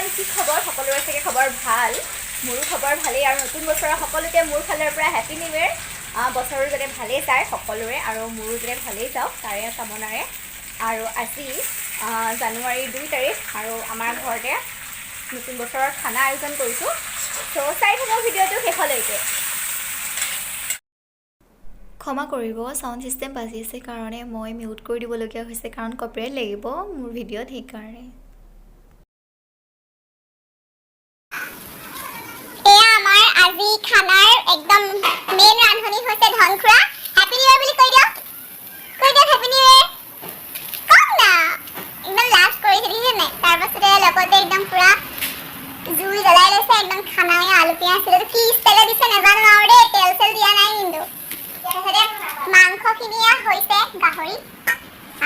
Everyone, কি খবৰ? সকলোৰে চাগে খবৰ ভাল। মোৰো খবৰ ভালেই আৰু নতুন বছৰৰ সকলোকে মোৰ ফালৰ পৰা হেপী নিউ ইয়েৰ। বছৰো যাতে ভালেই যায় সকলোৰে আৰু মোৰো যাতে ভালেই যাওক তাৰে কামনাৰে। আৰু আজি জানুৱাৰী 2 তাৰিখ আৰু আমাৰ ঘৰতে নতুন বছৰৰ খানা আয়োজন কৰিছোঁ। ত' চাই থাকক ভিডিঅ'টো শেষলৈকে। ক্ষমা কৰিব, সাউণ্ড চিষ্টেম বাজি আছে কাৰণে মই মিউট কৰি দিবলগীয়া হৈছে কাৰণ কপিৰাইট লাগিব মোৰ ভিডিঅ'ত, সেইকাৰণে। আজি খানাৰ একদম মেইন ৰান্ধনি হৈছে ধনখুৰা। হেপী নিউ ইয়েৰ বুলি কৈ দিয়ক হেপী নিউ ইয়েৰ। কম না একদম লাজ কৰিছে দেখিছে নাই। তাৰপাছতে লগতে একদম পুৰা জুই জ্বলাই লৈছে একদম খানাই আলু পিঁয়াজ ছিল কি ষ্টাইলত দিছে নাজানো আৰু দেই, তেল চেল দিয়া নাই কিন্তু। তাৰপাছতে মাংসখিনি হৈছে গাহৰি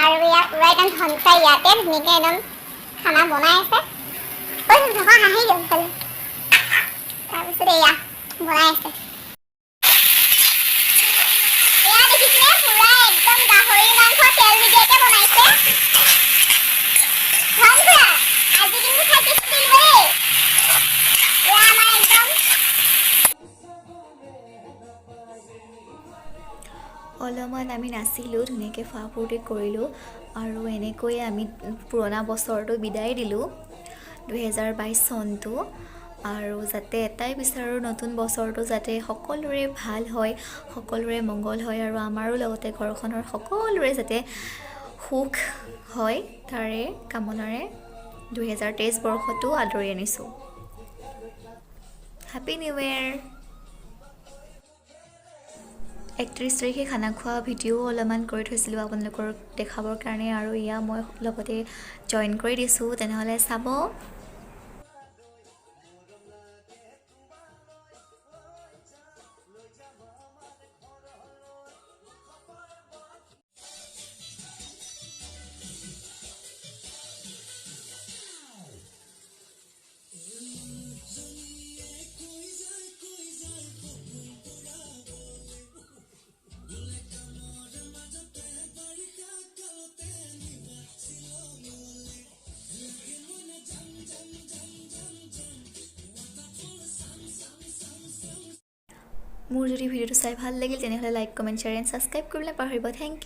আৰু ইয়াত পুৰা একদম ধনখুৰা ইয়াতে ধুনীয়াকৈ একদম খানা বনাই আছে। থকা হাঁহি দিয়ক খালি। তাৰপিছতে এয়া বনাই আছে। এয়া দেখিছিলে পুৰা একদম গাহৰি মাংস তেল নিদিয়াকে বনাইছে। ধনখুৰা আজি কিন্তু খাই টেষ্টি লাগিব দেই। এয়া আমাৰ একদম অলপমান আমি নাচিলোঁ, ধুনীয়াকৈ ফূৰ্তি ফূৰ্তি কৰিলোঁ আৰু এনেকৈয়ে আমি পুৰণা বছৰটো বিদায় দিলোঁ, 2022 চনটো। আৰু যাতে এটাই বিচাৰোঁ নতুন বছৰটো যাতে সকলোৰে ভাল হয়, সকলোৰে মংগল হয় আৰু আমাৰো লগতে ঘৰখনৰ সকলোৰে যাতে সুখ হয় তাৰে কামনাৰে 2023 বৰ্ষটো আদৰি আনিছোঁ। Happy new year. 31 তাৰিখে খানা খোৱা ভিডিঅ' অলপমান কৰি থৈছিলোঁ আপোনালোকৰ দেখাবৰ কাৰণে আৰু এয়া মই লগতে জইন কৰি দিছোঁ, তেনেহ'লে চাব। মোৰ যদি ভিডিঅ'টো চাই ভাল লাগিল তেনেহ'লে like, comment, share and subscribe কৰিবলৈ নাপাহৰিব। Thank U.